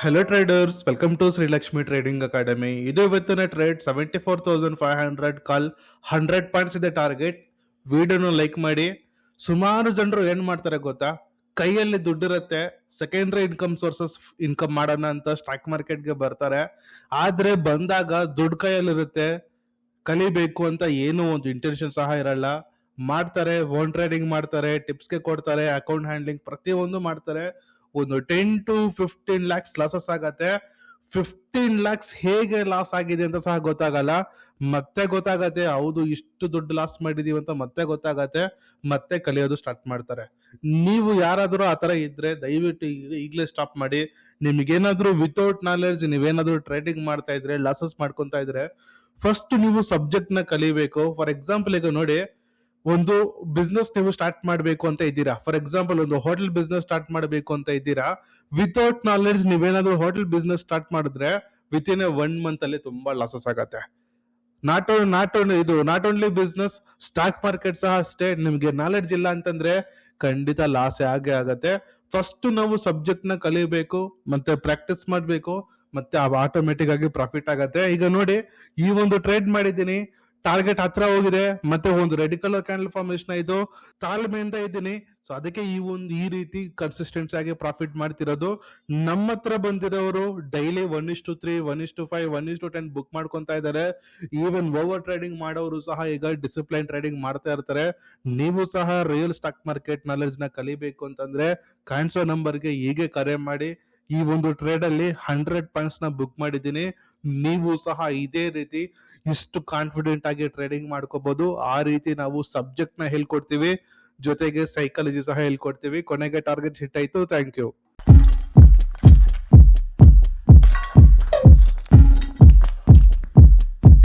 Hello traders, welcome to Sri Lakshmi Trading Academy. ಇದು ಇವತ್ತಿನ trade 74,500 ಕಾಲ್ 100 points ಇದೆ target. ವಿಡಿಯೋನ ಲೈಕ್ ಮಾಡಿ. ಸುಮಾರು ಜನರು ಏನ್ ಮಾಡ್ತಾರೆ ಗೊತ್ತಾ, ಕೈಯಲ್ಲಿ ದುಡ್ಡಿರುತ್ತೆ, ಸೆಕೆಂಡರಿ ಇನ್ಕಮ್ ಸೋರ್ಸಸ್ ಇನ್ಕಮ್ ಮಾಡೋಣ ಅಂತ ಸ್ಟಾಕ್ ಮಾರ್ಕೆಟ್ಗೆ ಬರ್ತಾರೆ. ಆದ್ರೆ ಬಂದಾಗ ದುಡ್ಡು ಕೈಯಲ್ಲಿರುತ್ತೆ, ಕಲಿಬೇಕು ಅಂತ ಏನೋ ಒಂದು ಇಂಟೆನ್ಷನ್ ಸಹ ಇರಲ್ಲ. ಮಾಡ್ತಾರೆ, ಓನ್ ಟ್ರೇಡಿಂಗ್ ಮಾಡ್ತಾರೆ, ಟಿಪ್ಸ್ಗೆ ಕೊಡ್ತಾರೆ, ಅಕೌಂಟ್ ಹ್ಯಾಂಡ್ಲಿಂಗ್ ಪ್ರತಿಯೊಂದು ಮಾಡ್ತಾರೆ. ಒಂದು 10 to 15 lakhs ಲಾಸಸ್ ಆಗತ್ತೆ. 15 lakhs ಹೇಗೆ ಲಾಸ್ ಆಗಿದೆ ಅಂತ ಸಹ ಗೊತ್ತಾಗಲ್ಲ. ಮತ್ತೆ ಗೊತ್ತಾಗತ್ತೆ, ಹೌದು ಇಷ್ಟು ದುಡ್ಡು ಲಾಸ್ ಮಾಡಿದೀವಿ ಅಂತ ಮತ್ತೆ ಗೊತ್ತಾಗತ್ತೆ. ಮತ್ತೆ ಕಲಿಯೋದು ಸ್ಟಾರ್ಟ್ ಮಾಡ್ತಾರೆ. ನೀವು ಯಾರಾದ್ರೂ ಆತರ ಇದ್ರೆ ದಯವಿಟ್ಟು ಈಗಲೇ ಸ್ಟಾಪ್ ಮಾಡಿ. ನಿಮ್ಗೇನಾದ್ರೂ ವಿತೌಟ್ ನಾಲೆಡ್ಜ್ ನೀವೇನಾದ್ರೂ ಟ್ರೇಡಿಂಗ್ ಮಾಡ್ತಾ ಇದ್ರೆ, ಲಾಸಸ್ ಮಾಡ್ಕೊಂತ ಇದ್ರೆ, ಫಸ್ಟ್ ನೀವು ಸಬ್ಜೆಕ್ಟ್ ನ ಕಲಿಬೇಕು. ಫಾರ್ ಎಕ್ಸಾಂಪಲ್ ಈಗ ನೋಡಿ, ಒಂದು ಬಿಸ್ನೆಸ್ ನೀವು ಸ್ಟಾರ್ಟ್ ಮಾಡಬೇಕು ಅಂತ ಇದ್ದೀರಾ. ಫಾರ್ ಎಕ್ಸಾಂಪಲ್ ಒಂದು ಹೋಟೆಲ್ ಬಿಸ್ನೆಸ್ ಸ್ಟಾರ್ಟ್ ಮಾಡಬೇಕು ಅಂತ ಇದ್ದೀರಾ. ವಿತೌಟ್ ನಾಲೆಡ್ಜ್ ನೀವೇನಾದ್ರೂ ಹೋಟೆಲ್ ಬಿಸ್ನೆಸ್ ಸ್ಟಾರ್ಟ್ ಮಾಡಿದ್ರೆ ವಿತ್ ಇನ್ 1 month ಅಲ್ಲಿ ತುಂಬಾ ಲಾಸಸ್ ಆಗತ್ತೆ. Not only business, stock market ಸಹ ಅಷ್ಟೇ. ನಿಮ್ಗೆ ನಾಲೆಡ್ಜ್ ಇಲ್ಲ ಅಂತಂದ್ರೆ ಖಂಡಿತ ಲಾಸ್ ಆಗತ್ತೆ. ಫಸ್ಟ್ ನಾವು ಸಬ್ಜೆಕ್ಟ್ ನ ಕಲಿಬೇಕು, ಮತ್ತೆ ಪ್ರಾಕ್ಟೀಸ್ ಮಾಡ್ಬೇಕು, ಮತ್ತೆ ಆಟೋಮೆಟಿಕ್ ಆಗಿ ಪ್ರಾಫಿಟ್ ಆಗತ್ತೆ. ಈಗ ನೋಡಿ, ಈ ಒಂದು ಟ್ರೇಡ್ ಮಾಡಿದ್ದೀನಿ, ಟಾರ್ಗೆಟ್ ಹತ್ರ ಹೋಗಿದೆ, ಮತ್ತೆ ಒಂದು ರೆಡ್ ಕಲರ್ ಕ್ಯಾಂಡಲ್ ಫಾರ್ಮೇಶನ್ ಆಯ್ತು, ತಾಳ್ಮೆಯಿಂದ ಇದ್ದೀನಿ. ಸೊ ಅದಕ್ಕೆ ಈ ರೀತಿ ಕನ್ಸಿಸ್ಟೆನ್ಸಿ ಆಗಿ ಪ್ರಾಫಿಟ್ ಮಾಡ್ತಿರೋದು. ನಮ್ಮ ಹತ್ರ ಬಂದಿರೋರು ಡೈಲಿ 1:3, 1:5, 1:10 ಬುಕ್ ಮಾಡ್ಕೊಂತ ಇದ್ದಾರೆ. ಈವನ್ ಓವರ್ ಟ್ರೇಡಿಂಗ್ ಮಾಡೋರು ಸಹ ಈಗ ಡಿಸಿಪ್ಲೈನ್ ಟ್ರೇಡಿಂಗ್ ಮಾಡ್ತಾ ಇರ್ತಾರೆ. ನೀವು ಸಹ ರಿಯಲ್ ಸ್ಟಾಕ್ ಮಾರ್ಕೆಟ್ ನಾಲೆಡ್ಜ್ ನ ಕಲಿಬೇಕು ಅಂತಂದ್ರೆ ಕಾಣಿಸೋ ನಂಬರ್ಗೆ ಹೀಗೆ ಕರೆ ಮಾಡಿ. ಈ ಒಂದು ಟ್ರೇಡ್ ಅಲ್ಲಿ 100 ಪಾಯಿಂಟ್ಸ್ ನ ಬುಕ್ ಮಾಡಿದ್ದೀನಿ. ನೀವು ಸಹ ಇದೇ ರೀತಿ ಇಷ್ಟು ಕಾನ್ಫಿಡೆಂಟ್ ಆಗಿ ಟ್ರೇಡಿಂಗ್ ಮಾಡ್ಕೋಬಹುದು. ಆ ರೀತಿ ನಾವು ಸಬ್ಜೆಕ್ಟ್ ನ ಹೇಳ್ಕೊಡ್ತೀವಿ, ಜೊತೆಗೆ ಸೈಕಾಲಜಿ ಸಹ ಹೇಳ್ಕೊಡ್ತೀವಿ. ಕೊನೆಗೆ ಟಾರ್ಗೆಟ್ ಹಿಟ್ ಆಯ್ತು. Thank you.